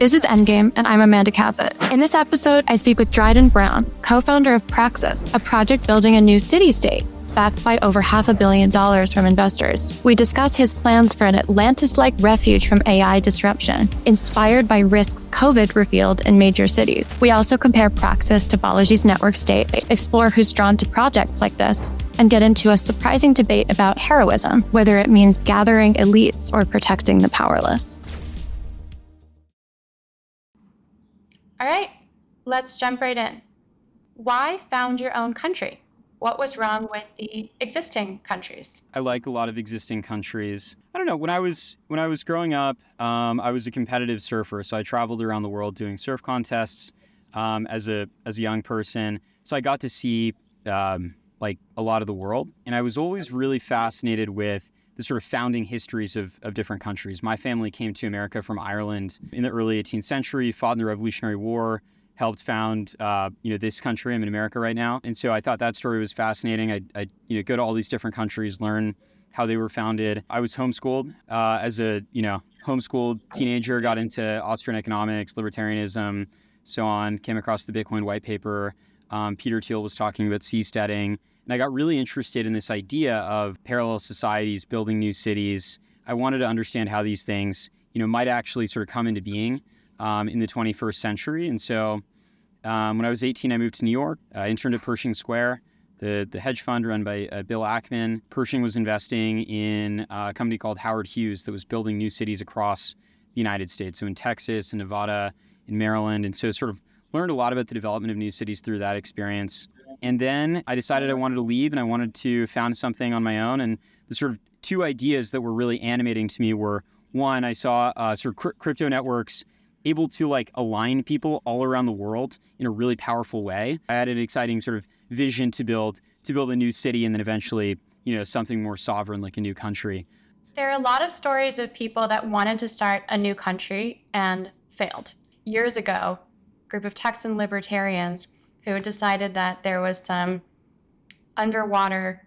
This is Endgame, and I'm Amanda Cassett. In this episode, I speak with Dryden Brown, co-founder of Praxis, a project building a new city-state, backed by over $500 million from investors. We discuss his plans for an Atlantis-like refuge from AI disruption, inspired by risks COVID revealed in major cities. We also compare Praxis to Balaji's network state, explore who's drawn to projects like this, and get into a surprising debate about heroism, whether it means gathering elites or protecting the powerless. All right, let's jump right in. Why found your own country? What was wrong with the existing countries? I like a lot of existing countries. I don't know. When I was growing up, I was a competitive surfer, so I traveled around the world doing surf contests as a young person. So I got to see like a lot of the world, and I was always really fascinated with the sort of founding histories of different countries. My family came to America from Ireland in the early 18th century, fought in the Revolutionary War, helped found this country. I'm in America right now. And so I thought that story was fascinating. I go to all these different countries, learn how they were founded. I was homeschooled as a homeschooled teenager, got into Austrian economics, libertarianism, so on, came across the Bitcoin white paper. Peter Thiel was talking about seasteading. And I got really interested in this idea of parallel societies, building new cities. I wanted to understand how these things, might actually sort of come into being in the 21st century. And so when I was 18, I moved to New York. I interned at Pershing Square, the hedge fund run by Bill Ackman. Pershing was investing in a company called Howard Hughes that was building new cities across the United States. So in Texas, in Nevada, in Maryland. And so sort of learned a lot about the development of new cities through that experience. And then I decided I wanted to leave and I wanted to found something on my own. And the sort of two ideas that were really animating to me were, one, I saw sort of crypto networks able to align people all around the world in a really powerful way. I had an exciting sort of vision to build a new city and then eventually, something more sovereign like a new country. There are a lot of stories of people that wanted to start a new country and failed. Years ago, a group of Texan libertarians who decided that there was some underwater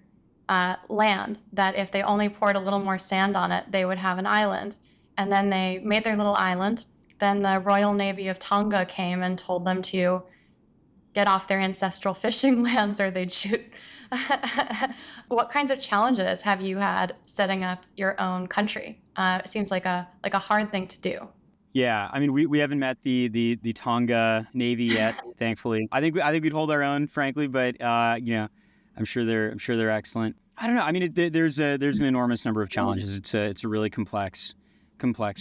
land that if they only poured a little more sand on it, they would have an island. And then they made their little island. Then the Royal Navy of Tonga came and told them to get off their ancestral fishing lands or they'd shoot. What kinds of challenges have you had setting up your own country? It seems like a hard thing to do. Yeah, I mean, we haven't met the Tonga Navy yet, thankfully. I think we'd hold our own, frankly, but I'm sure they're excellent. I don't know. I mean, there's an enormous number of challenges. It's a really complex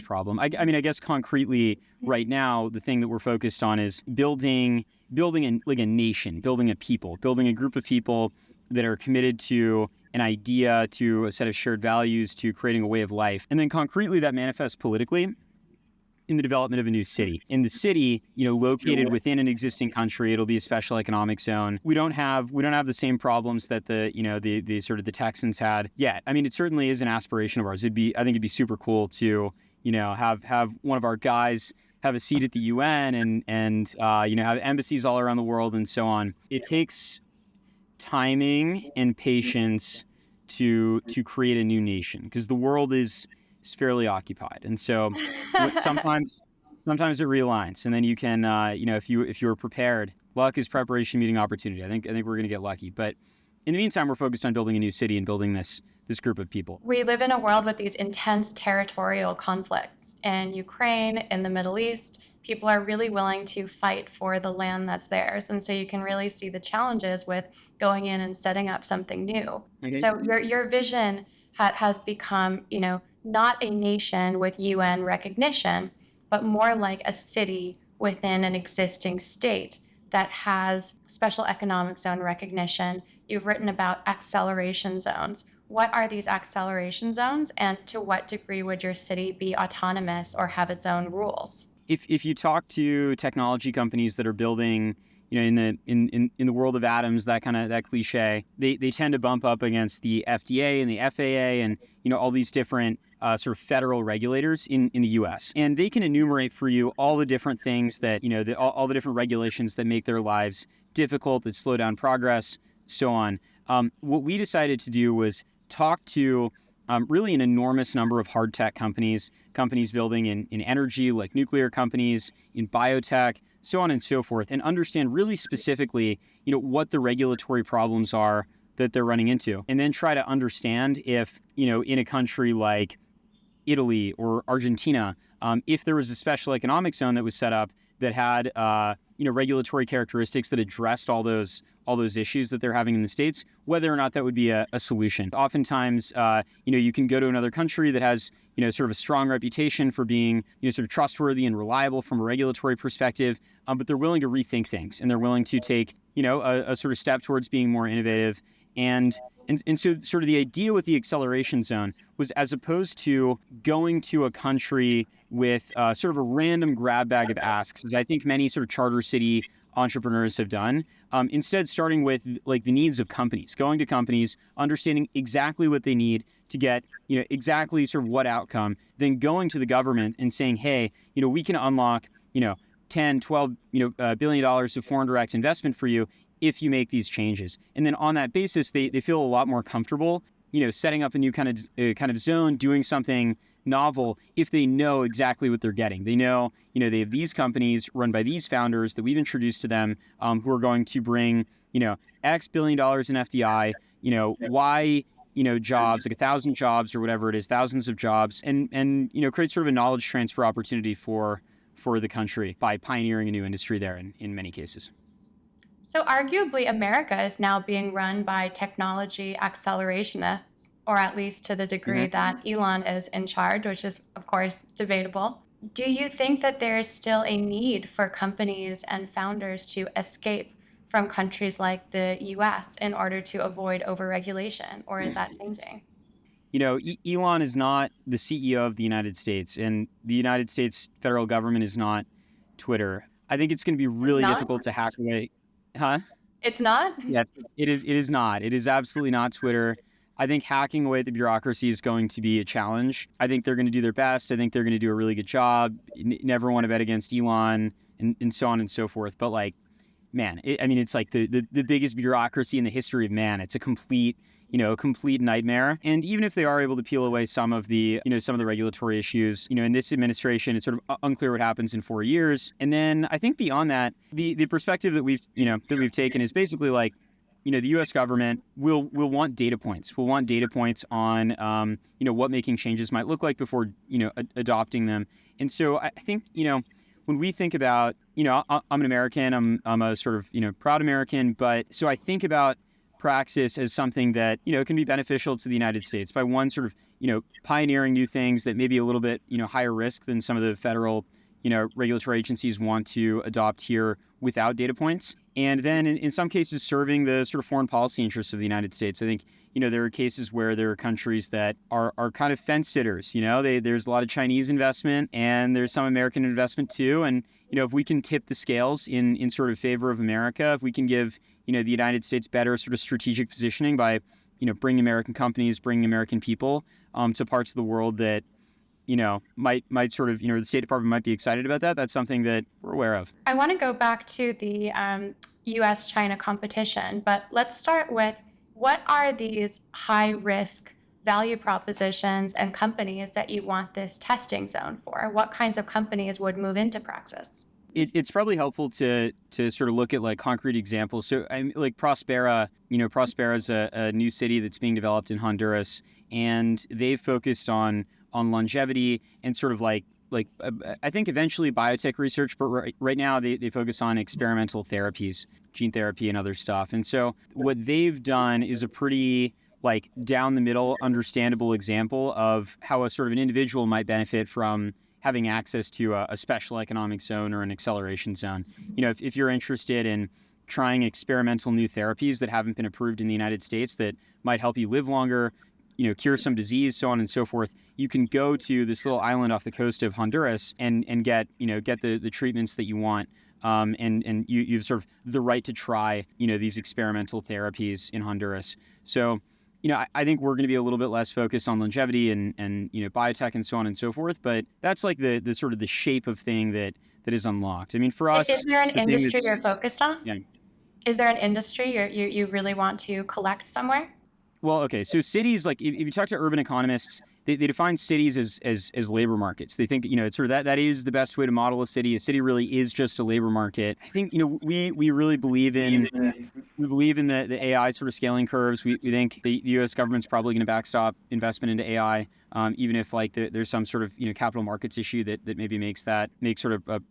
problem. I mean, I guess concretely right now, the thing that we're focused on is building a nation, building a people, building a group of people that are committed to an idea, to a set of shared values, to creating a way of life, and then concretely that manifests politically in the development of a new city. In the city, located within an existing country, it'll be a special economic zone. We don't have the same problems that the sort of the Texans had yet. I mean, it certainly is an aspiration of ours. I think it'd be super cool to, have one of our guys have a seat at the UN and have embassies all around the world and so on. It takes timing and patience to create a new nation because the world is fairly occupied, and so sometimes it realigns, and then you can, if you're prepared, luck is preparation meeting opportunity. I think we're going to get lucky, but in the meantime, we're focused on building a new city and building this group of people. We live in a world with these intense territorial conflicts in Ukraine, in the Middle East. People are really willing to fight for the land that's theirs, and so you can really see the challenges with going in and setting up something new. Okay. So your vision has become, not a nation with UN recognition, but more like a city within an existing state that has special economic zone recognition. You've written about acceleration zones. What are these acceleration zones, and to what degree would your city be autonomous or have its own rules? If you talk to technology companies that are building, in the world of atoms, that cliche, they tend to bump up against the FDA and the FAA and all these different sort of federal regulators in the U.S. And they can enumerate for you all the different things that all the different regulations that make their lives difficult, that slow down progress, so on. What we decided to do was talk to really an enormous number of hard tech companies building in energy, like nuclear companies, in biotech, so on and so forth, and understand really specifically, what the regulatory problems are that they're running into, and then try to understand if, in a country like Italy or Argentina, if there was a special economic zone that was set up that had regulatory characteristics that addressed all those issues that they're having in the States, whether or not that would be a solution. Oftentimes, you can go to another country that has sort of a strong reputation for being sort of trustworthy and reliable from a regulatory perspective, but they're willing to rethink things, and they're willing to take a sort of step towards being more innovative. And so sort of the idea with the acceleration zone was, as opposed to going to a country with sort of a random grab bag of asks, as I think many sort of charter city entrepreneurs have done, instead starting with like the needs of companies, going to companies, understanding exactly what they need to get exactly sort of what outcome, then going to the government and saying, hey, we can unlock 10, 12 billion dollars of foreign direct investment for you if you make these changes. And then on that basis, they feel a lot more comfortable, setting up a new kind of zone, doing something novel if they know exactly what they're getting. They know, they have these companies run by these founders that we've introduced to them, who are going to bring, X billion dollars in FDI, Y, jobs, like 1,000 jobs or whatever it is, thousands of jobs, and create sort of a knowledge transfer opportunity for the country by pioneering a new industry there in many cases. So, arguably, America is now being run by technology accelerationists, or at least to the degree that Elon is in charge, which is, of course, debatable. Do you think that there is still a need for companies and founders to escape from countries like the US in order to avoid overregulation, or is that changing? Elon is not the CEO of the United States, and the United States federal government is not Twitter. I think it's going to be It's really not? difficult to hack away. Huh? It's not? Yeah, it is. It is not. It is absolutely not Twitter. I think hacking away at the bureaucracy is going to be a challenge. I think they're going to do their best. I think they're going to do a really good job. Never want to bet against Elon, and so on and so forth. But like, man, it's like the biggest bureaucracy in the history of man. It's a complete nightmare. And even if they are able to peel away some of the regulatory issues, in this administration, it's sort of unclear what happens in 4 years. And then I think beyond that, the perspective that we've taken is basically like, the U.S. government will want data points. We'll want data points on, what making changes might look like before, adopting them. And so I think, when we think about, I'm an American, I'm a sort of, proud American, but so I think about Praxis as something that, can be beneficial to the United States by one sort of, pioneering new things that may be a little bit, higher risk than some of the federal, regulatory agencies want to adopt here without data points. And then in some cases, serving the sort of foreign policy interests of the United States. I think, there are cases where there are countries that are kind of fence sitters. There's a lot of Chinese investment and there's some American investment too. And, if we can tip the scales in sort of favor of America, if we can give, the United States better sort of strategic positioning by, bringing American companies, bringing American people to parts of the world that, might sort of, the State Department might be excited about that. That's something that we're aware of. I want to go back to the US-China competition, but let's start with what are these high-risk value propositions and companies that you want this testing zone for? What kinds of companies would move into Praxis? It's probably helpful to sort of look at like concrete examples. So like Prospera, Prospera is a new city that's being developed in Honduras, and they've focused on longevity and sort of like I think eventually biotech research, but right now they focus on experimental therapies, gene therapy and other stuff. And so what they've done is a pretty like down the middle, understandable example of how a sort of an individual might benefit from having access to a special economic zone or an acceleration zone. If you're interested in trying experimental new therapies that haven't been approved in the United States that might help you live longer, cure some disease, so on and so forth, you can go to this little island off the coast of Honduras and get the treatments that you want. And you've sort of the right to try, these experimental therapies in Honduras. So, I think we're going to be a little bit less focused on longevity and biotech and so on and so forth. But that's like the sort of the shape of thing that is unlocked. I mean, for us, Is there an industry you're focused on? Yeah. Is there an industry you really want to collect somewhere? Well, okay. So cities, like if you talk to urban economists, they define cities as labor markets. They think, it's sort of that is the best way to model a city. A city really is just a labor market. I think, we really believe in the AI sort of scaling curves. We think the U.S. government's probably going to backstop investment into AI, even if like there's some sort of capital markets issue that maybe makes sort of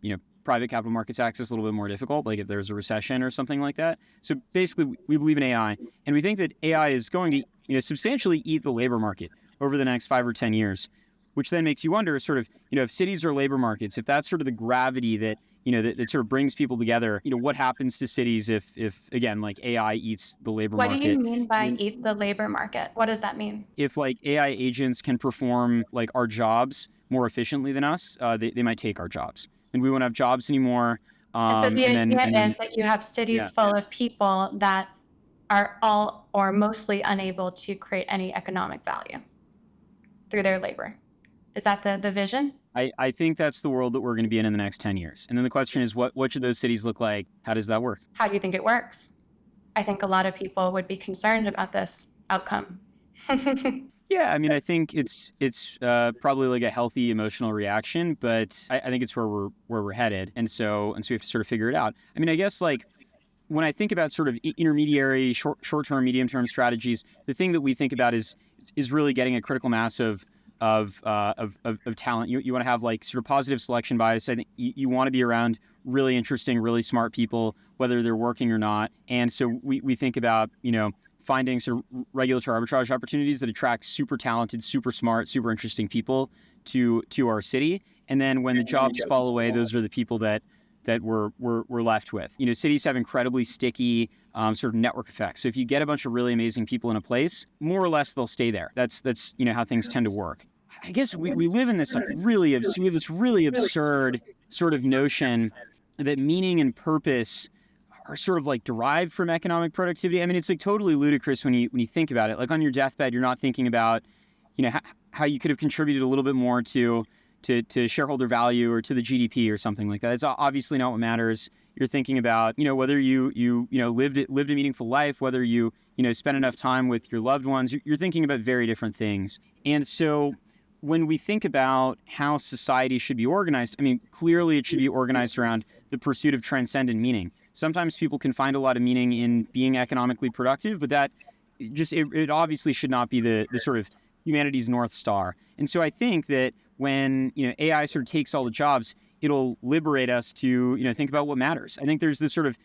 private capital markets access a little bit more difficult, like if there's a recession or something like that. So basically, we believe in AI, and we think that AI is going to substantially eat the labor market over the next 5 or 10 years, which then makes you wonder sort of if cities are labor markets, if that's sort of the gravity that that sort of brings people together, what happens to cities if again, like AI eats the labor What do you market? mean by eat the labor market? What does that mean? If like AI agents can perform like our jobs more efficiently than us, they might take our jobs, and we won't have jobs anymore. And so the And then idea is that you have yeah. cities full of people that are all or mostly unable to create any economic value through their labor. Is that the vision? I think that's the world that we're going to be in the next 10 years. And then the question is, what should those cities look like? How does that work? How do you think it works? I think a lot of people would be concerned about this outcome. Yeah, I mean, I think it's probably like a healthy emotional reaction, but I think it's where we're headed, and so we have to sort of figure it out. I mean, I guess like when I think about sort of intermediary, short-term, medium-term strategies, the thing that we think about is really getting a critical mass of talent. You want to have like sort of positive selection bias. I think you want to be around really interesting, really smart people, whether they're working or not. And so we think about finding sort of regulatory arbitrage opportunities that attract super talented, super smart, super interesting people to our city. And then when the jobs fall away, those are the people that we're left with. Cities have incredibly sticky sort of network effects. So if you get a bunch of really amazing people in a place, more or less they'll stay there. That's how things tend to work. I guess we live in this like we have this really absurd sort of notion that meaning and purpose are sort of like derived from economic productivity. I mean, it's like totally ludicrous when you think about it. Like on your deathbed, you're not thinking about how you could have contributed a little bit more to shareholder value or to the GDP or something like that. It's obviously not what matters. You're thinking about whether you lived a meaningful life, whether you spent enough time with your loved ones. You're thinking about very different things. And so when we think about how society should be organized, I mean, clearly it should be organized around the pursuit of transcendent meaning. Sometimes people can find a lot of meaning in being economically productive, but that it obviously should not be the sort of humanity's North Star. And so I think that when AI sort of takes all the jobs, it'll liberate us to think about what matters. I think there's this sort of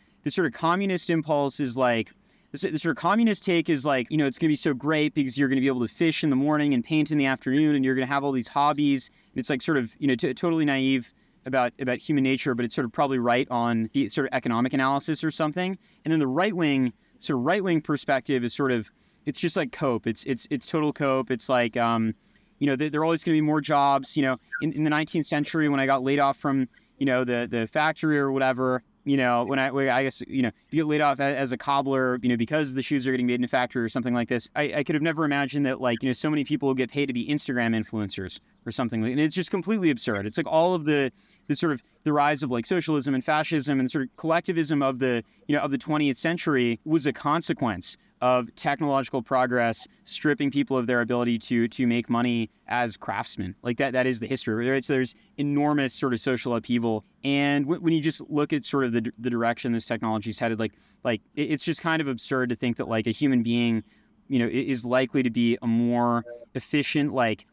communist impulse is like this sort of communist take is like it's going to be so great because you're going to be able to fish in the morning and paint in the afternoon, and you're going to have all these hobbies. It's like sort of totally naive about human nature, but it's sort of probably right on the sort of economic analysis or something. And then the right wing perspective is sort of it's just like cope. It's total cope. It's like there are always going to be more jobs. In the 19th century, when I got laid off from the factory or whatever, when I guess you get laid off as a cobbler, because the shoes are getting made in a factory or something like this. I could have never imagined that so many people will get paid to be Instagram influencers or something. And it's just completely absurd. It's like all of the sort of the rise of like socialism and fascism and sort of collectivism of the of the 20th century was a consequence of technological progress stripping people of their ability to make money as craftsmen. Like that is the history, right? So there's enormous sort of social upheaval. And when you just look at sort of the direction this technology is headed, like it's just kind of absurd to think that like a human being, is likely to be a more efficient, like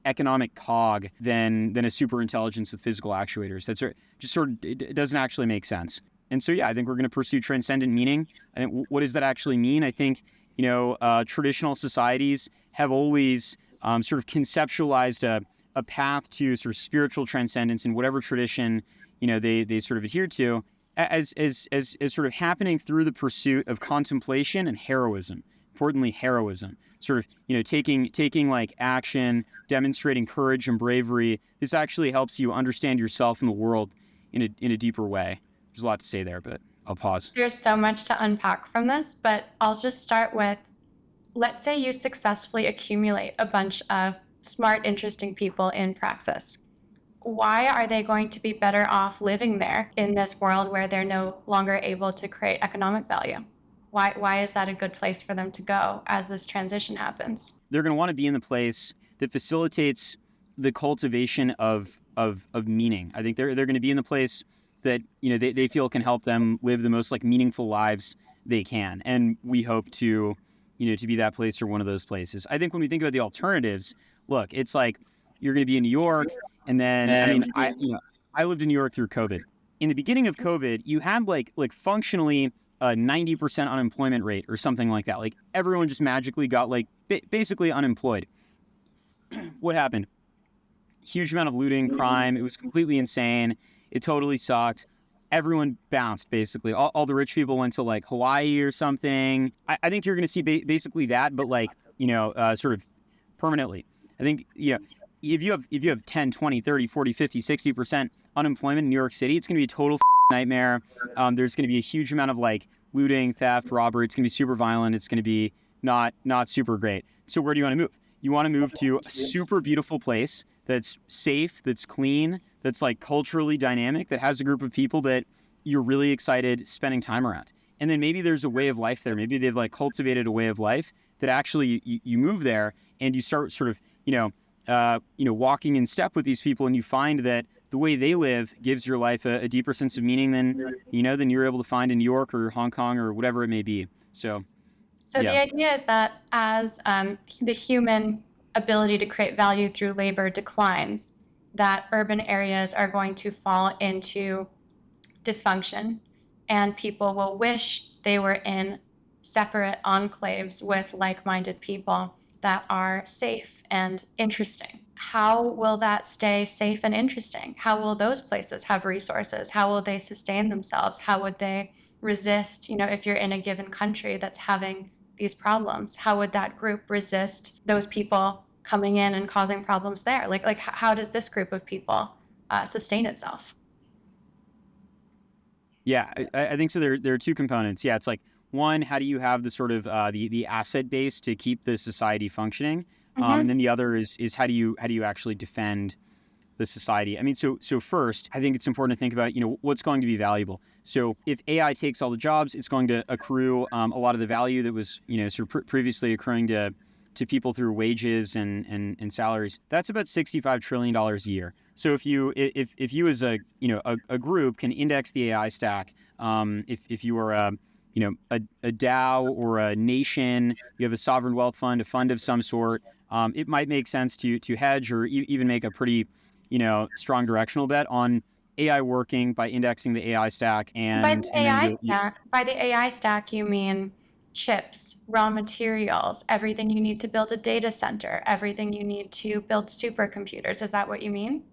economic cog than a super intelligence with physical actuators. That's just sort of, it doesn't actually make sense. And so, yeah, I think we're going to pursue transcendent meaning. I think what does that actually mean? I think, traditional societies have always sort of conceptualized a path to sort of spiritual transcendence in whatever tradition, they sort of adhere to as sort of happening through the pursuit of contemplation and heroism. Importantly, heroism, sort of, taking like action, demonstrating courage and bravery. This actually helps you understand yourself and the world in a deeper way. There's a lot to say there, but I'll pause. There's so much to unpack from this, but I'll just start with, let's say you successfully accumulate a bunch of smart, interesting people in Praxis. Why are they going to be better off living there in this world where they're no longer able to create economic value? Why is that a good place for them to go as this transition happens? They're going to want to be in the place that facilitates the cultivation of meaning. I think they're going to be in the place that, you know, they feel can help them live the most like meaningful lives they can. And we hope to, you know, to be that place or one of those places. I think when we think about the alternatives, look, it's like you're going to be in New York, and then I lived in New York through COVID. In the beginning of COVID, you had like functionally a 90% unemployment rate or something like that. Like everyone just magically got like basically unemployed. What happened? Huge amount of looting, crime. It was completely insane. It totally sucked. Everyone bounced, basically. All the rich people went to like Hawaii or something. I think you're going to see basically that, but like, you know, sort of permanently. I think, you know, if you have 10, 20, 30, 40, 50, 60% unemployment in New York City, it's going to be a total nightmare. There's going to be a huge amount of like looting, theft, robbery. It's going to be super violent. It's going to be not super great. So where do you want to move? You want to move to a super beautiful place that's safe, that's clean, that's like culturally dynamic, that has a group of people that you're really excited spending time around. And then maybe there's a way of life there. Maybe they've like cultivated a way of life that actually you move there and you start sort of, walking in step with these people, and you find that the way they live gives your life a deeper sense of meaning than you're able to find in New York or Hong Kong or whatever it may be. So So yeah. the idea is that as the human ability to create value through labor declines, that urban areas are going to fall into dysfunction, and people will wish they were in separate enclaves with like-minded people that are safe and interesting. How will that stay safe and interesting? How will those places have resources? How will they sustain themselves? How would they resist, if you're in a given country that's having these problems, how would that group resist those people coming in and causing problems there? Like how does this group of people sustain itself? Yeah, I think so. There are two components. Yeah, it's like one, how do you have the sort of the asset base to keep the society functioning, and then the other is how do you actually defend the society? I mean, so first, I think it's important to think about what's going to be valuable. So if AI takes all the jobs, it's going to accrue a lot of the value that was sort of previously accruing to people through wages and salaries. That's about $65 trillion a year. So if you as a group can index the AI stack, if you are a DAO or a nation, you have a sovereign wealth fund, a fund of some sort, it might make sense to hedge or even make a pretty strong directional bet on AI working by indexing the AI stack. By the AI stack, you mean chips, raw materials, everything you need to build a data center, everything you need to build supercomputers. Is that what you mean?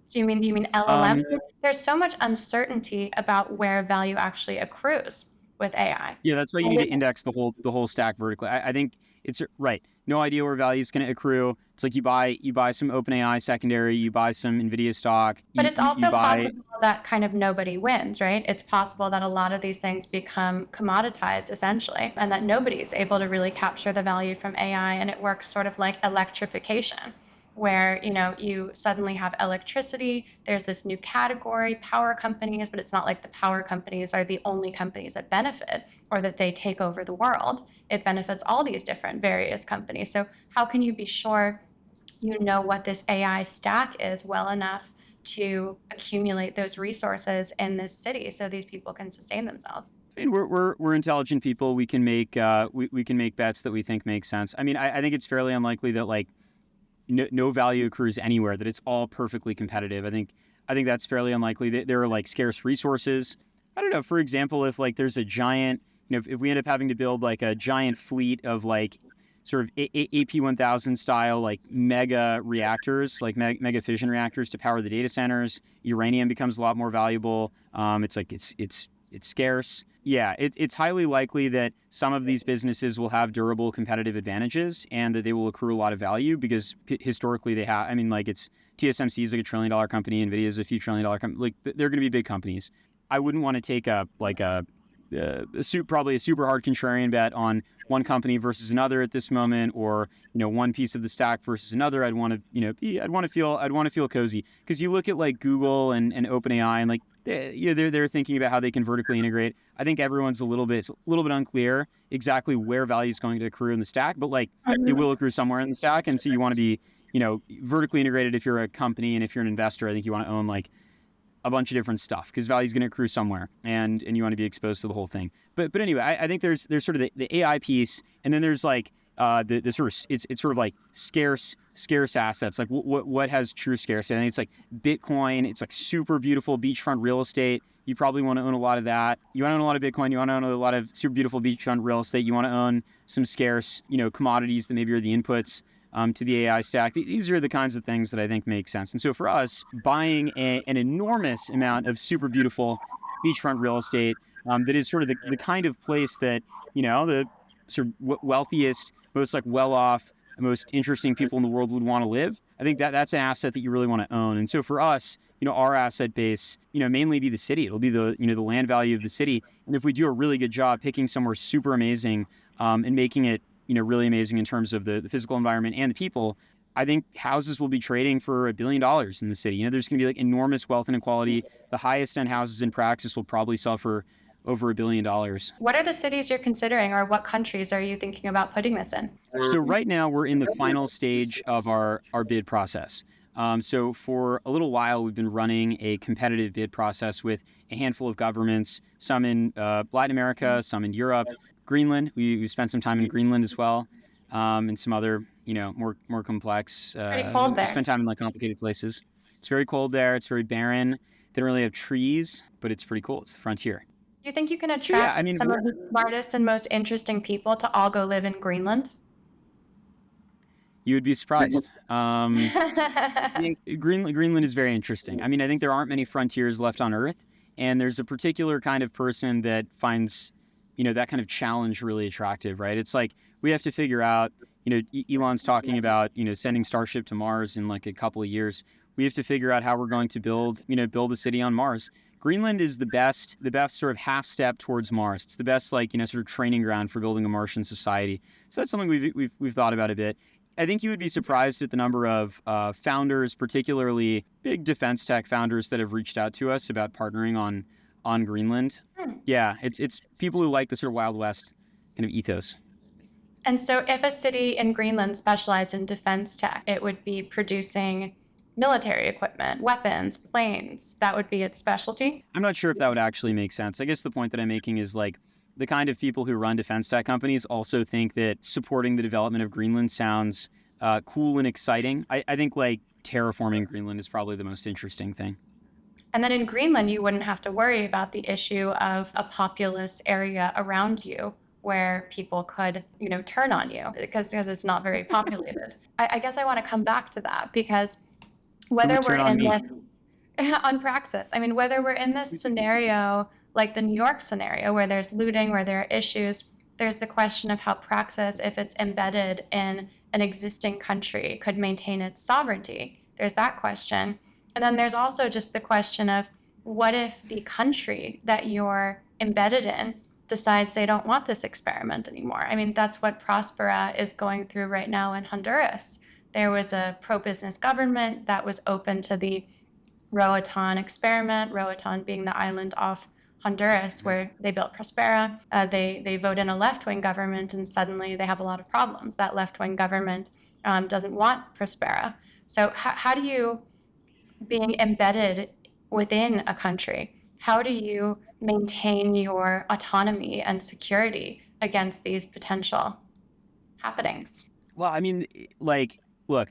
Do you mean LLM? There's so much uncertainty about where value actually accrues with AI. Yeah, that's why you need to index the whole stack vertically. I think it's right. No idea where value is going to accrue. It's like you buy some OpenAI secondary, you buy some NVIDIA stock. But it's also possible that kind of nobody wins, right? It's possible that a lot of these things become commoditized essentially, and that nobody is able to really capture the value from AI, and it works sort of like electrification, where you suddenly have electricity. There's this new category, power companies, but it's not like the power companies are the only companies that benefit or that they take over the world. It benefits all these different various companies. So how can you be sure you know what this AI stack is well enough to accumulate those resources in this city so these people can sustain themselves? I mean, we're intelligent people. We can make we can make bets that we think make sense. I mean, I think it's fairly unlikely that like no value accrues anywhere, that it's all perfectly competitive. I think that's fairly unlikely. There are like scarce resources. I don't know. For example, if like there's a giant, if we end up having to build like a giant fleet of like sort of AP1000 style like mega reactors, like mega fission reactors to power the data centers, uranium becomes a lot more valuable. It's scarce. Yeah, it's highly likely that some of these businesses will have durable competitive advantages and that they will accrue a lot of value because historically they have. I mean, like TSMC is like $1 trillion company, NVIDIA is a few $1 trillion company. Like they're going to be big companies. I wouldn't want to take probably a super hard contrarian bet on one company versus another at this moment, or one piece of the stack versus another. I'd want to feel cozy, because you look at like Google and OpenAI, and like they're thinking about how they can vertically integrate. I think everyone's a little bit unclear exactly where value is going to accrue in the stack, but like it will accrue somewhere in the stack, and so you want to be vertically integrated if you're a company, and if you're an investor, I think you want to own like a bunch of different stuff because value is going to accrue somewhere, and you want to be exposed to the whole thing. But anyway, I think there's sort of the AI piece, and then there's like the sort of it's sort of like scarce assets. Like what has true scarcity? I think it's like Bitcoin. It's like super beautiful beachfront real estate. You probably want to own a lot of that. You want to own a lot of Bitcoin. You want to own a lot of super beautiful beachfront real estate. You want to own some scarce commodities that maybe are the inputs to the AI stack. These are the kinds of things that I think make sense. And so for us, buying an enormous amount of super beautiful beachfront real estate that is sort of the kind of place that, the sort of wealthiest, most like well-off, most interesting people in the world would want to live. I think that's an asset that you really want to own. And so for us, our asset base, mainly be the city. It'll be the land value of the city. And if we do a really good job picking somewhere super amazing and making it really amazing in terms of the physical environment and the people, I think houses will be trading for $1 billion in the city. There's going to be like enormous wealth inequality. The highest end houses in Praxis will probably sell for over $1 billion. What are the cities you're considering, or what countries are you thinking about putting this in? So right now we're in the final stage of our bid process. So for a little while, we've been running a competitive bid process with a handful of governments, some in Latin America, some in Europe. Greenland, we spent some time in Greenland as well, and some other, more complex. Pretty cold there. We spent time in like complicated places. It's very cold there. It's very barren. They don't really have trees, but it's pretty cool. It's the frontier. Do you think you can attract some of the smartest and most interesting people to all go live in Greenland? You would be surprised. I think Greenland is very interesting. I mean, I think there aren't many frontiers left on Earth, and there's a particular kind of person that finds that kind of challenge really attractive, right? It's like we have to figure out, Elon's talking about, sending Starship to Mars in like a couple of years. We have to figure out how we're going to build a city on Mars. Greenland is the best sort of half step towards Mars. It's the best sort of training ground for building a Martian society. So that's something we've thought about a bit. I think you would be surprised at the number of founders, particularly big defense tech founders, that have reached out to us about partnering on Greenland. Yeah, it's people who like the sort of Wild West kind of ethos. And so if a city in Greenland specialized in defense tech, it would be producing military equipment, weapons, planes. That would be its specialty? I'm not sure if that would actually make sense. I guess the point that I'm making is like the kind of people who run defense tech companies also think that supporting the development of Greenland sounds cool and exciting. I think like terraforming Greenland is probably the most interesting thing. And then in Greenland, you wouldn't have to worry about the issue of a populous area around you where people could, turn on you because it's not very populated. I guess I want to come back to that because whether we're in this on Praxis, I mean, whether we're in this scenario, like the New York scenario, where there's looting, where there are issues, there's the question of how Praxis, if it's embedded in an existing country, could maintain its sovereignty. There's that question. And then there's also just the question of what if the country that you're embedded in decides they don't want this experiment anymore? I mean, that's what Prospera is going through right now in Honduras. There was a pro-business government that was open to the Roatan experiment, Roatan being the island off Honduras where they built Prospera. They vote in a left-wing government and suddenly they have a lot of problems. That left-wing government doesn't want Prospera. So how do you, being embedded within a country, how do you maintain your autonomy and security against these potential happenings? Well, I mean, like, look,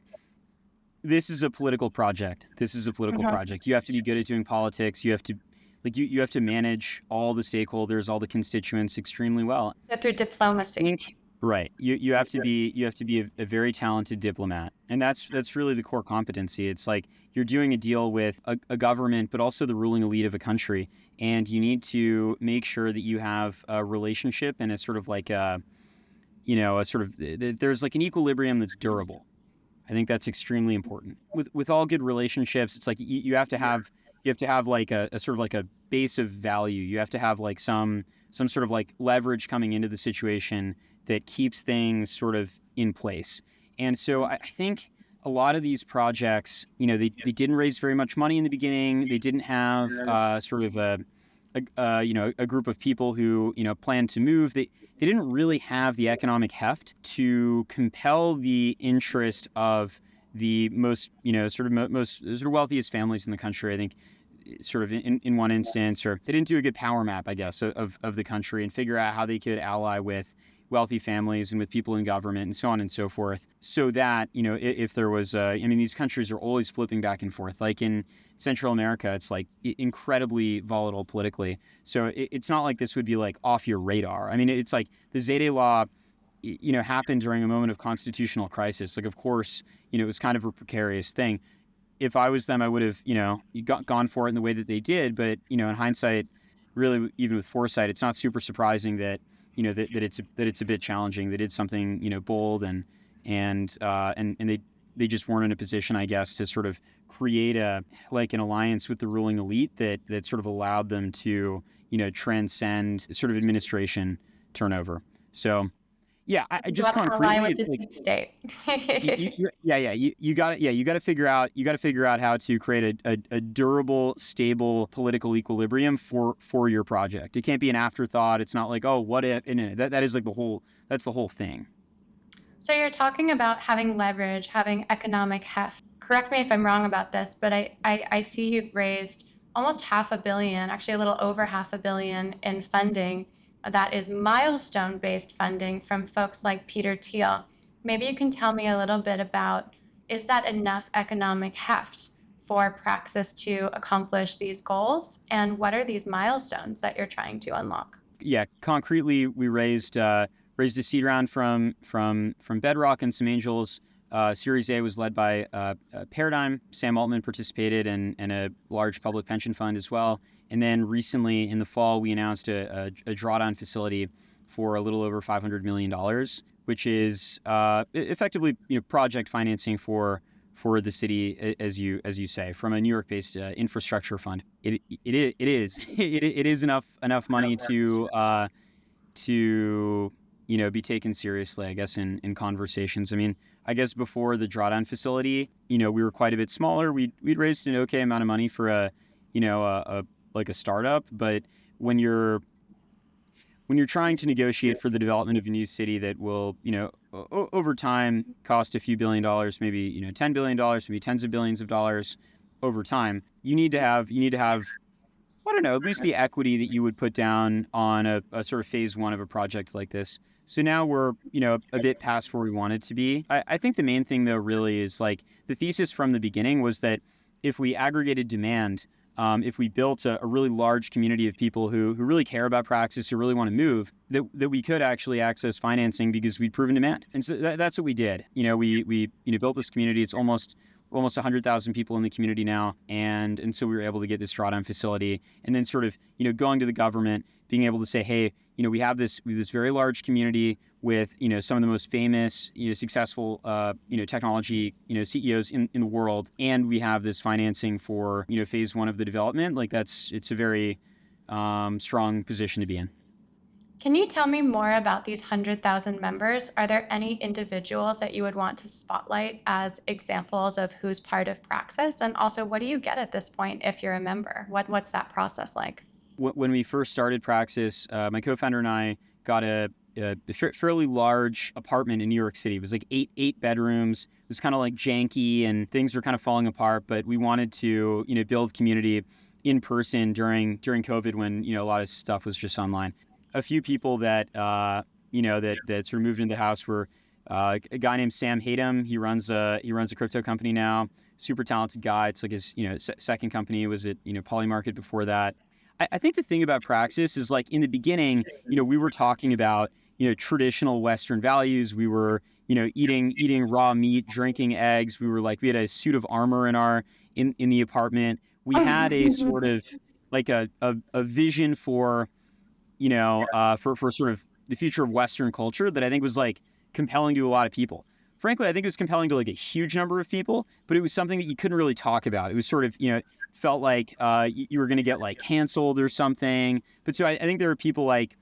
this is a political project. You have to be good at doing politics. You have to you have to manage all the stakeholders, all the constituents extremely well. So through diplomacy. Right. You have to be a very talented diplomat. And that's really the core competency. It's like you're doing a deal with a government, but also the ruling elite of a country. And you need to make sure that you have a relationship and a sort of like there's like an equilibrium that's durable. I think that's extremely important. With all good relationships, it's like you have to have like a sort of like a base of value. You have to have like some sort of like leverage coming into the situation that keeps things sort of in place. And so I think a lot of these projects, they didn't raise very much money in the beginning. They didn't have sort of a group of people who, planned to move. They didn't really have the economic heft to compel the interest of the most, most sort of wealthiest families in the country. I think sort of in one instance, or they didn't do a good power map, I guess, of the country and figure out how they could ally with wealthy families and with people in government and so on and so forth, so that, if there was, these countries are always flipping back and forth. Like in Central America, it's like incredibly volatile politically. So it's not like this would be like off your radar. I mean, it's like the Zayde Law, happened during a moment of constitutional crisis. Like, of course, it was kind of a precarious thing. If I was them, I would have, gone for it in the way that they did. But, in hindsight, really, even with foresight, it's not super surprising that, that it's a bit challenging. They did something, bold and they just weren't in a position, I guess, to sort of create an alliance with the ruling elite that sort of allowed them to, transcend sort of administration turnover. So, yeah, I just concretely, it's like state. you got to figure out how to create a durable, stable political equilibrium for your project. It can't be an afterthought. It's not like, oh, what if? And that is like that's the whole thing. So you're talking about having leverage, having economic heft. Correct me if I'm wrong about this, but I see you've raised almost $500 million, actually a little over $500 million in funding that is milestone-based funding from folks like Peter Thiel. Maybe you can tell me a little bit about, is that enough economic heft for Praxis to accomplish these goals? And what are these milestones that you're trying to unlock? Yeah, concretely, we raised a seed round from Bedrock and some angels. Series A was led by Paradigm. Sam Altman participated and a large public pension fund as well. And then recently in the fall, we announced a drawdown facility for a little over $500 million, which is effectively project financing for the city, as you say, from a New York-based infrastructure fund. It is enough money to be taken seriously, I guess, in conversations. I mean, I guess before the drawdown facility, we were quite a bit smaller. We'd raised an okay amount of money for a startup, but when you're trying to negotiate for the development of a new city that will, over time cost a few $1 billion, maybe, $10 billion, maybe tens of billions of dollars over time, you need to have I don't know, at least the equity that you would put down on a sort of phase one of a project like this. So now we're, a bit past where we wanted to be. I think the main thing, though, really is like the thesis from the beginning was that if we aggregated demand, if we built a really large community of people who really care about Praxis, who really want to move, that we could actually access financing because we'd proven demand. And so that's what we did. We built this community. It's almost 100,000 people in the community now. And so we were able to get this drawdown facility and then sort of, going to the government, being able to say, hey, we have this very large community with, some of the most famous, successful, technology, CEOs in the world. And we have this financing for, phase one of the development. Like it's a very strong position to be in. Can you tell me more about these 100,000 members? Are there any individuals that you would want to spotlight as examples of who's part of Praxis? And also, what do you get at this point if you're a member? What's that process like? When we first started Praxis, my co-founder and I got a fairly large apartment in New York City. It was like eight bedrooms. It was kind of like janky and things were kind of falling apart, but we wanted to, build community in person during COVID when, a lot of stuff was just online. A few people that that sort of moved into the house were a guy named Sam Hayden. He runs a crypto company now. Super talented guy. It's like his second company. Was at Polymarket before that. I think the thing about Praxis is like in the beginning, we were talking about traditional Western values. We were eating raw meat, drinking eggs. We had a suit of armor in the apartment. We had a sort of like a vision for for sort of the future of Western culture that I think was like compelling to a lot of people. Frankly, I think it was compelling to like a huge number of people, but it was something that you couldn't really talk about. It was sort of, felt like you were going to get like canceled or something. But so I think there were people like,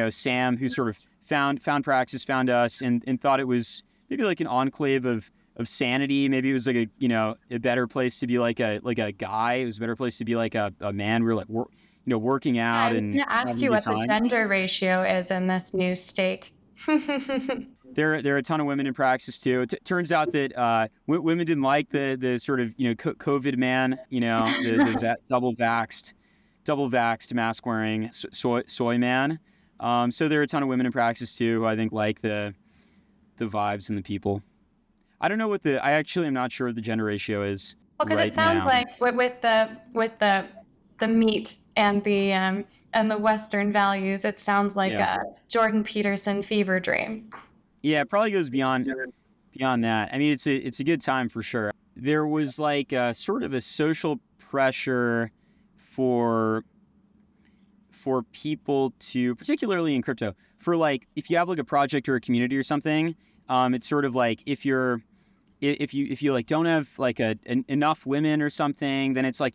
Sam who sort of found Praxis, found us and thought it was maybe like an enclave of of sanity. Maybe it was like a better place to be like a guy. It was a better place to be like a man. We were like working Yeah, out I was and going to ask having a you good what the time. gender ratio is in this new state. There are a ton of women in Praxis too. It turns out that women didn't like the sort of COVID man, double vaxxed mask wearing soy man. So there are a ton of women in Praxis too who I think like the vibes and the people. I don't know I actually am not sure what the gender ratio is Well, because it right sounds now. like with the meat and the Western values, it sounds like Yeah. a Jordan Peterson fever dream. Yeah, it probably goes beyond that. I mean, it's a good time for sure. There was like sort of a social pressure for people to, particularly in crypto, for like if you have like a project or a community or something, it's sort of like if you like don't have like enough women or something, then it's like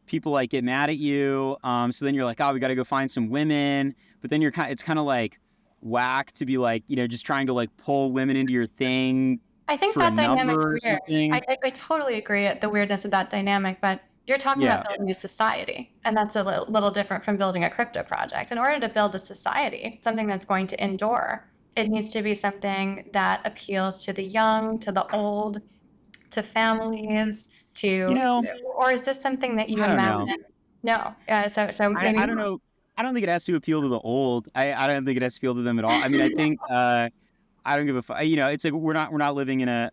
people like get mad at you. So then you're like, oh, we got to go find some women. But then it's kind of like whack to be like just trying to like pull women into your thing I think for a that dynamic's number or weird. something. I totally agree at the weirdness of that dynamic, but you're talking about Yeah. building a society, and that's a little different from building a crypto project. In order to build a society, something that's going to endure, it needs to be something that appeals to the young, to the old, to families, You know, or is this something that you I don't know. imagine? No. So I maybe. don't know. I don't think it has to appeal to the old. I don't think it has to appeal to them at all. I mean, I think I don't give a fuck. It's like we're not living in a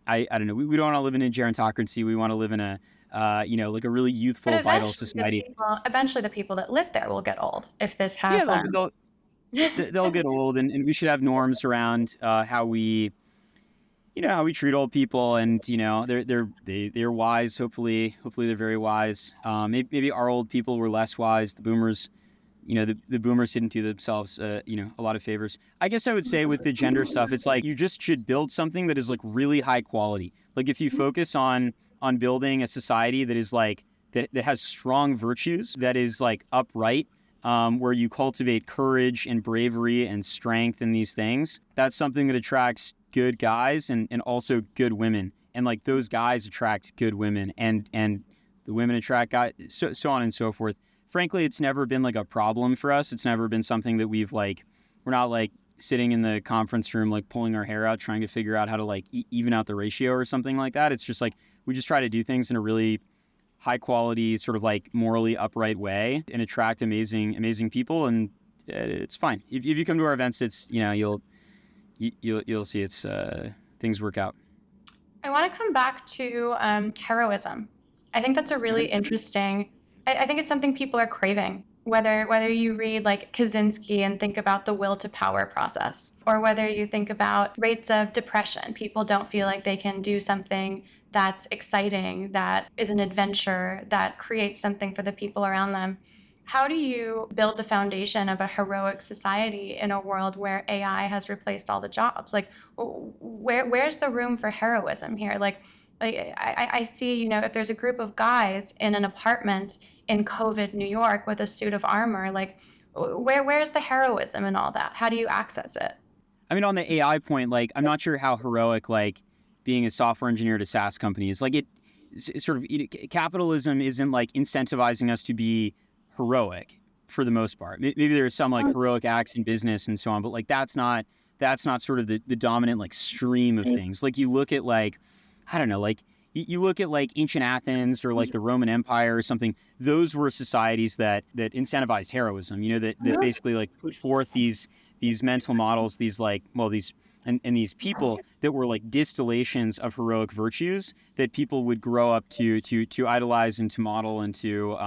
I don't know. We don't want to live in a gerontocracy. We want to live in a like a really But youthful, vital society. eventually the people that live there will get old if this Yeah, has they'll get old, and we should have norms around how we how we treat old people, and they're wise. Hopefully they're very wise. Maybe our old people were less wise. The boomers. The boomers didn't do themselves, a lot of favors. I guess I would say with the gender stuff, it's like you just should build something that is like really high quality. Like if you focus on building a society that is like that has strong virtues, that is like upright, where you cultivate courage and bravery and strength and these things, that's something that attracts good guys and also good women. And like those guys attract good women, and the women attract guys, so on and so forth. Frankly, it's never been like a problem for us. It's never been something that we're not like sitting in the conference room, like pulling our hair out, trying to figure out how to like even out the ratio or something like that. It's just like, we just try to do things in a really high quality, sort of like morally upright way and attract amazing people. And it's fine. If you come to our events, it's, you'll see it's, things work out. I want to come back to heroism. I think that's a really interesting. I think it's something people are craving. Whether you read like Kaczynski and think about the will to power process, or whether you think about rates of depression, people don't feel like they can do something that's exciting, that is an adventure, that creates something for the people around them. How do you build the foundation of a heroic society in a world where AI has replaced all the jobs? Like, where's the room for heroism here? Like I see, if there's a group of guys in an apartment in COVID New York with a suit of armor, like, where's the heroism in all that? How do you access it? I mean, on the AI point, like, I'm not sure how heroic, like, being a software engineer at a SaaS company is. Like, it's sort of, capitalism isn't like incentivizing us to be heroic for the most part. Maybe there's some like heroic acts in business and so on, but like that's not sort of the dominant like stream of things. Like you look at like, I don't know, like you look at like ancient Athens or like the Roman Empire or something. Those were societies that incentivized heroism, that basically like put forth these mental models, these like, well, these and these people that were like distillations of heroic virtues that people would grow up to idolize and to model and to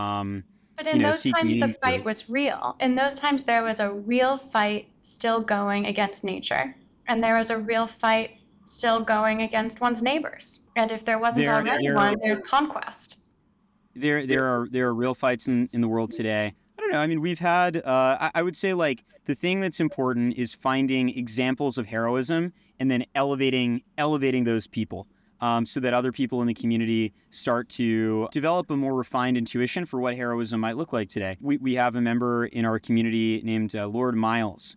But in those seek times, the meaning fight through. was real. In those times, there was a real fight still going against nature. And there was a real fight still going against one's neighbors. And if there wasn't There already there one, there's conquest. there are real fights in the world today. I don't know. I mean, we've had. I would say like the thing that's important is finding examples of heroism and then elevating those people, so that other people in the community start to develop a more refined intuition for what heroism might look like today. We have a member in our community named Lord Miles,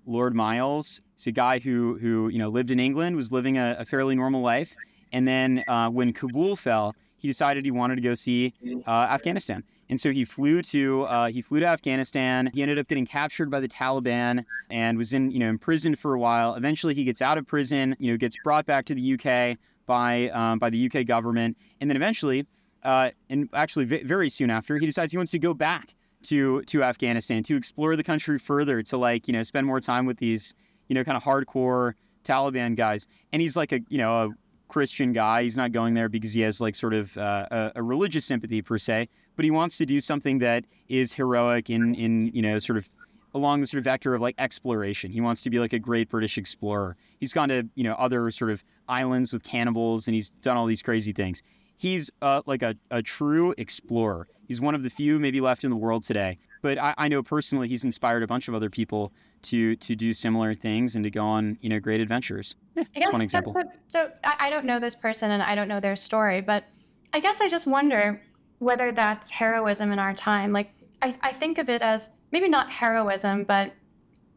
Lord Miles. He's a guy who lived in England, was living a fairly normal life, and then when Kabul fell, he decided he wanted to go see Afghanistan, and so he flew to Afghanistan. He ended up getting captured by the Taliban and was imprisoned for a while. Eventually, he gets out of prison, gets brought back to the UK by the UK government, and then eventually, and actually very soon after, he decides he wants to go back to Afghanistan to explore the country further, to spend more time with these kind of hardcore Taliban guys. And he's like a Christian guy. He's not going there because he has like sort of a religious sympathy per se, but he wants to do something that is heroic in sort of along the sort of vector of like exploration. He wants to be like a great British explorer. He's gone to other sort of islands with cannibals, and he's done all these crazy things. He's like a true explorer. He's one of the few maybe left in the world today. But I know personally he's inspired a bunch of other people to do similar things and to go on great adventures. Yeah, I that's one guess example. so. I don't know this person and I don't know their story, but I guess I just wonder whether that's heroism in our time. Like I think of it as maybe not heroism, but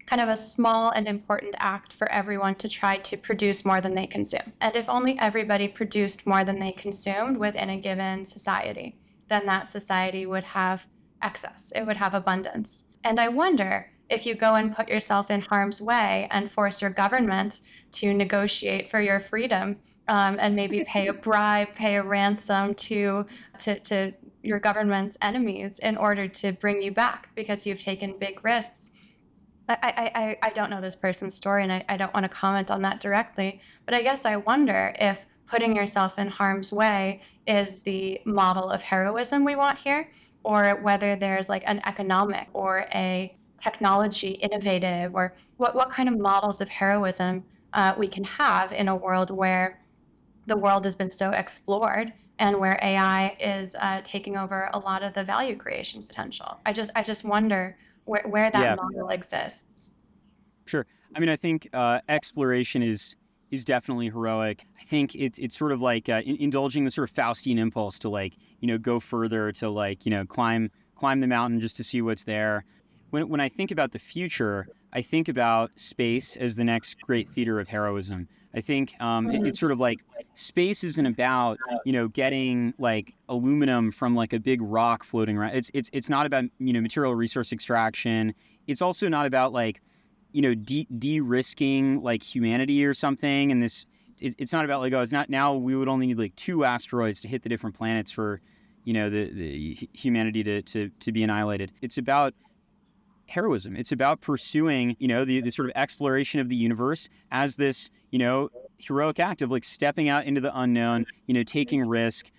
kind of a small and important act for everyone to try to produce more than they consume. And if only everybody produced more than they consumed within a given society, then that society would have excess, it would have abundance. And I wonder if you go and put yourself in harm's way and force your government to negotiate for your freedom, and maybe pay a bribe, pay a ransom to your government's enemies in order to bring you back because you've taken big risks. I don't know this person's story, and I don't want to comment on that directly, but I guess I wonder if putting yourself in harm's way is the model of heroism we want here, or whether there's like an economic or a technology innovative, or what kind of models of heroism we can have in a world where the world has been so explored and where AI is taking over a lot of the value creation potential. I just wonder where that Yeah, model exists. sure. I mean, I think exploration is definitely heroic. I think it's sort of like indulging the sort of Faustian impulse to like go further, to like climb the mountain just to see what's there. When I think about the future, I think about space as the next great theater of heroism. I think it's sort of like space isn't about getting like aluminum from like a big rock floating around. It's not about material resource extraction. It's also not about like de-risking like humanity or something. And it's not about like, oh, it's not, now we would only need like 2 asteroids to hit the different planets for the humanity to be annihilated. It's about heroism. It's about pursuing, the sort of exploration of the universe as this, heroic act of like stepping out into the unknown, taking risk,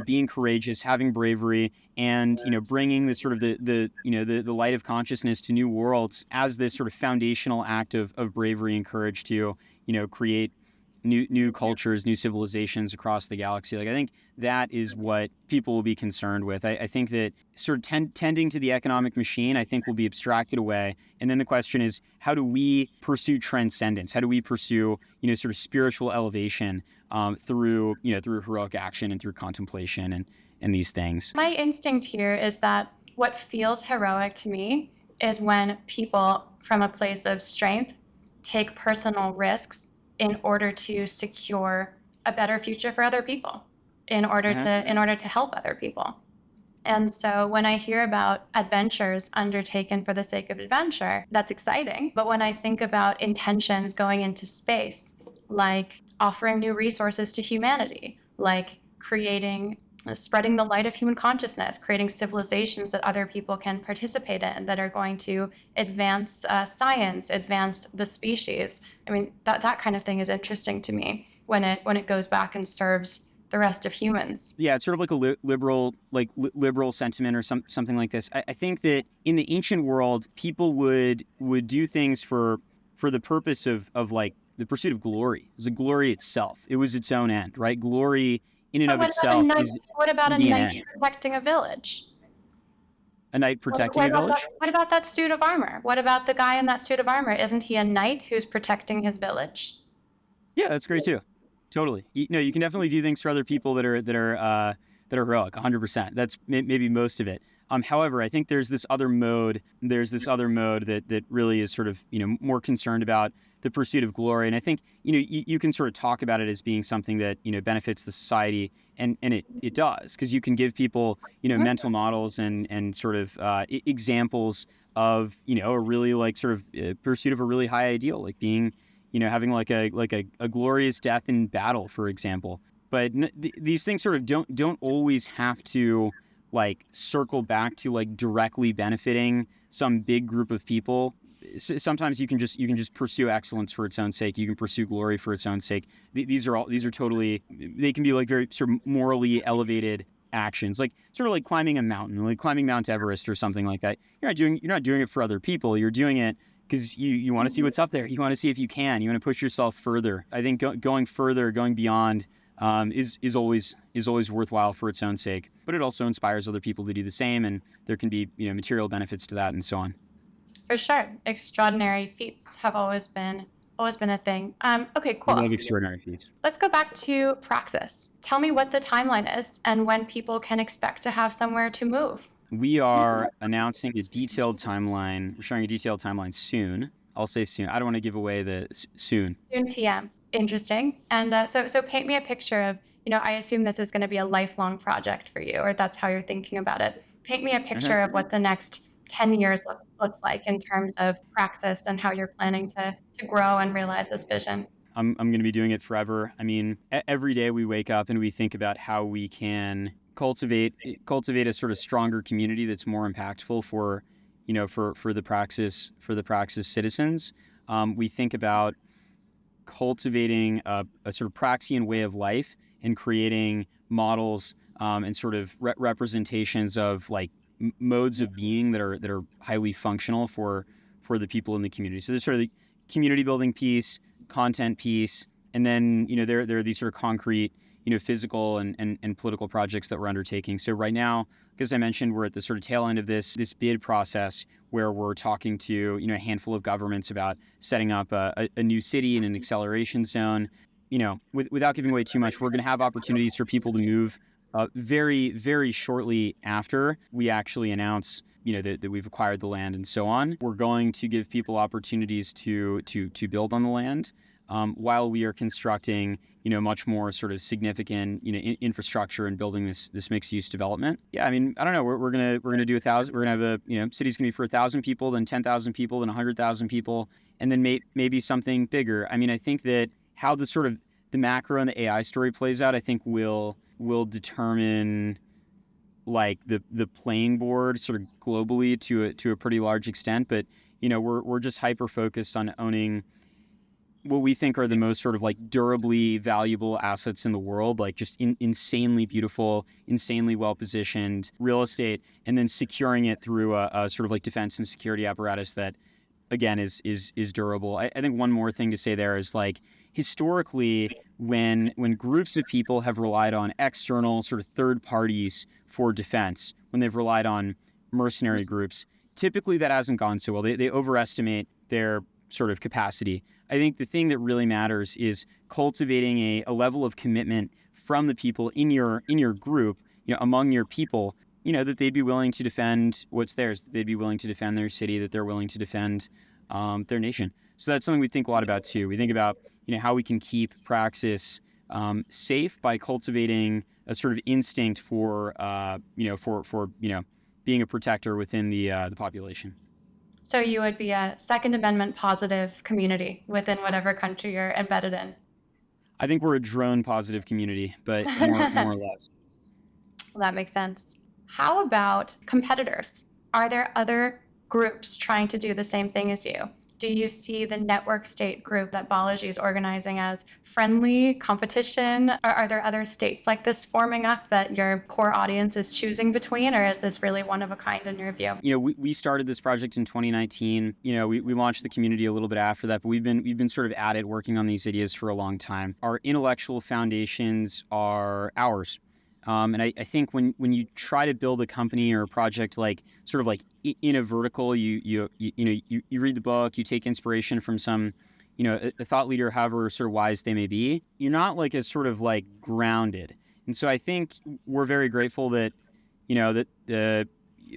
being courageous, having bravery, and bringing this sort of the light of consciousness to new worlds as this sort of foundational act of bravery and courage to create new cultures, new civilizations across the galaxy. Like I think that is what people will be concerned with. I think that sort of tending to the economic machine, I think, will be abstracted away. And then the question is, how do we pursue transcendence? How do we pursue sort of spiritual elevation through heroic action and through contemplation and these things? My instinct here is that what feels heroic to me is when people from a place of strength take personal risks in order to secure a better future for other people, in order to help other people. And so when I hear about adventures undertaken for the sake of adventure, that's exciting. But when I think about intentions going into space, like offering new resources to humanity, like spreading the light of human consciousness, creating civilizations that other people can participate in, that are going to advance science, advance the species. I mean, that kind of thing is interesting to me when it goes back and serves the rest of humans. Yeah, it's sort of like a liberal sentiment or something like this. I think that in the ancient world, people would do things for the purpose of like the pursuit of glory. It was a glory itself. It was its own end, right? Glory in and But of itself what about a can be an knight end. protecting a village? A knight protecting a village? What about that suit of armor? What about the guy in that suit of armor? Isn't he a knight who's protecting his village? Yeah, that's great too. Totally. You can definitely do things for other people that are heroic, 100%. That's maybe most of it. However, I think there's this other mode. There's this other mode that really is sort of, more concerned about the pursuit of glory. And I think, you can sort of talk about it as being something that, benefits the society, and it does, because you can give people, mental models and sort of examples of, a really like sort of pursuit of a really high ideal, like being, having like a glorious death in battle, for example. But these things sort of don't always have to like circle back to like directly benefiting some big group of people. Sometimes you can just pursue excellence for its own sake. You can pursue glory for its own sake. These are totally, they can be like very sort of morally elevated actions, like sort of like climbing a mountain, like climbing Mount Everest or something like that. You're not doing it for other people. You're doing it because you want to see what's up there. You want to see if you can. You want to push yourself further. I think going further, going beyond, is always worthwhile for its own sake. But it also inspires other people to do the same, and there can be material benefits to that, and so on. For sure, extraordinary feats have always been a thing. Okay, We cool. love extraordinary feats. Let's go back to Praxis. Tell me what the timeline is and when people can expect to have somewhere to move. We are announcing a detailed timeline. We're sharing a detailed timeline soon. I'll say soon. I don't want to give away the soon. Soon TM. Interesting. And so paint me a picture of, I assume this is going to be a lifelong project for you, or that's how you're thinking about it. Paint me a picture of what the next 10 years looks like in terms of Praxis and how you're planning to grow and realize this vision. I'm going to be doing it forever. I mean, every day we wake up and we think about how we can cultivate a sort of stronger community that's more impactful for the Praxis citizens. We think about cultivating a sort of Praxian way of life and creating models and sort of representations of like modes of being that are highly functional for the people in the community. So there's sort of the community building piece, content piece, and then there are these sort of concrete physical and political projects that we're undertaking. So right now, as I mentioned, we're at the sort of tail end of this bid process where we're talking to a handful of governments about setting up a new city in an acceleration zone. Without giving away too much, we're going to have opportunities for people to move very, very shortly after we actually announce that we've acquired the land and so on. We're going to give people opportunities to build on the land while we are constructing much more sort of significant infrastructure and building this mixed use development. Yeah, I mean, I don't know. We're gonna do 1,000. We're gonna have city's gonna be for 1,000 people, then 10,000 people, then 100,000 people, and then maybe something bigger. I mean, I think that how the sort of the macro and the AI story plays out, I think will determine like the playing board sort of globally to a pretty large extent. But we're just hyper focused on owning what we think are the most sort of like durably valuable assets in the world, like just insanely beautiful, insanely well-positioned real estate, and then securing it through a sort of like defense and security apparatus that, again, is durable. I think one more thing to say there is like historically when groups of people have relied on external sort of third parties for defense, when they've relied on mercenary groups, typically that hasn't gone so well. They overestimate their sort of capacity. I think the thing that really matters is cultivating a level of commitment from the people in your group, among your people, that they'd be willing to defend what's theirs, that they'd be willing to defend their city, that they're willing to defend their nation. So that's something we think a lot about too. We think about how we can keep Praxis safe by cultivating a sort of instinct for being a protector within the population. So you would be a Second Amendment positive community within whatever country you're embedded in. I think we're a drone positive community, but more or less. Well, that makes sense. How about competitors? Are there other groups trying to do the same thing as you? Do you see the network state group that Balaji is organizing as friendly competition? Are there other states like this forming up that your core audience is choosing between, or is this really one of a kind in your view? We started this project in 2019. We launched the community a little bit after that, but we've been sort of at it working on these ideas for a long time. Our intellectual foundations are ours. And I think when you try to build a company or a project like sort of like in a vertical, you read the book, you take inspiration from some, a thought leader, however sort of wise they may be, you're not like as sort of like grounded. And so I think we're very grateful that,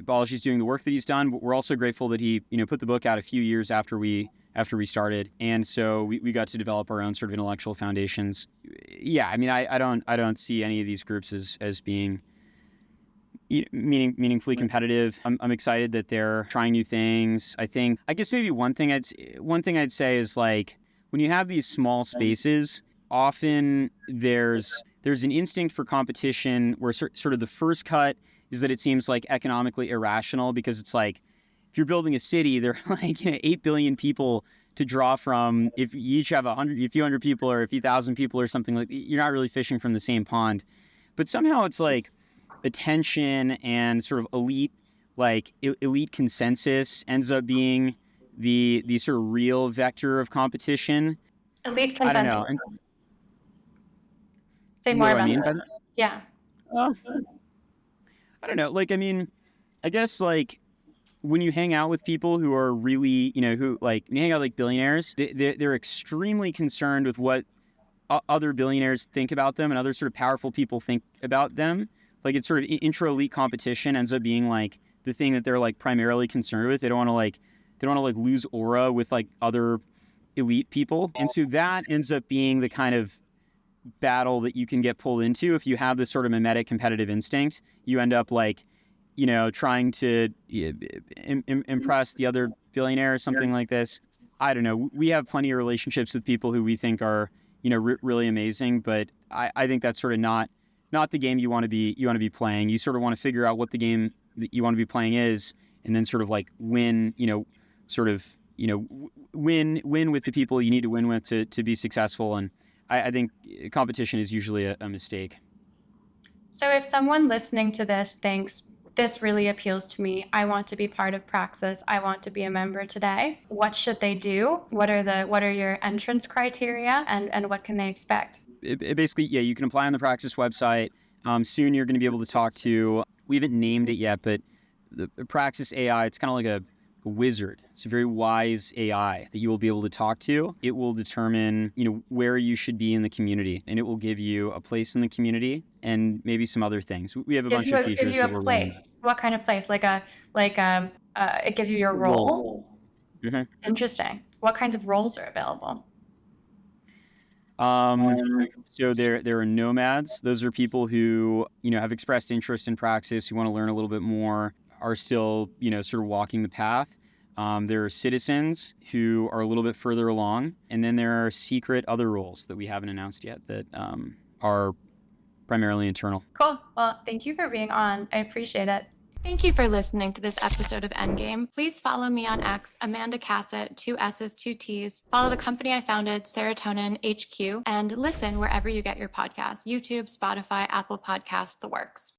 Balaji's doing the work that he's done. But we're also grateful that he, put the book out a few years after we started, and so we got to develop our own sort of intellectual foundations. Yeah, I mean, I don't see any of these groups as being meaningfully competitive. I'm excited that they're trying new things. I guess maybe one thing I'd say is, like, when you have these small spaces, often there's an instinct for competition where sort of the first cut is that it seems like economically irrational, because it's like, if you're building a city, there are like 8 billion people to draw from. If you each have a few hundred people or a few thousand people or something, like, you're not really fishing from the same pond. But somehow it's like attention and sort of elite consensus ends up being the sort of real vector of competition. Elite I don't consensus. know. And Say what more do I about mean that. by that? Yeah. Uh, I don't know. Like, I mean, I guess, like, when you hang out with people who are really, who, like, when you hang out with, like, billionaires, they're extremely concerned with what other billionaires think about them and other sort of powerful people think about them. Like, it's sort of intra-elite competition ends up being, like, the thing that they're, like, primarily concerned with. They don't want to lose aura with, like, other elite people. And so that ends up being the kind of battle that you can get pulled into if you have this sort of mimetic competitive instinct. You end up, like, trying to impress the other billionaire or something like this. I don't know. We have plenty of relationships with people who we think are, really amazing, but I think that's sort of not the game you want to be playing. You sort of want to figure out what the game that you want to be playing is, and then sort of, like, win, win with the people you need to win with to be successful. And I think competition is usually a mistake. So if someone listening to this thinks, this really appeals to me, I want to be part of Praxis, I want to be a member today, what should they do? What are your entrance criteria, and what can they expect? It basically, yeah, you can apply on the Praxis website. Soon you're going to be able to talk to, we haven't named it yet, but the Praxis AI, it's kind of like a wizard. It's a very wise AI that you will be able to talk to. It will determine, where you should be in the community, and it will give you a place in the community and maybe some other things. We have a bunch of features Gives you that a we're place. What kind of place? It gives you your role. role. Interesting. What kinds of roles are available? So there are nomads. Those are people who, have expressed interest in Praxis, who want to learn a little bit more, are still, sort of walking the path. There are citizens who are a little bit further along. And then there are secret other roles that we haven't announced yet that are primarily internal. Cool. Well, thank you for being on. I appreciate it. Thank you for listening to this episode of Endgame. Please follow me on X, Amanda Cassett, 2 S's, 2 T's. Follow the company I founded, Serotonin HQ, and listen wherever you get your podcasts: YouTube, Spotify, Apple Podcasts, the works.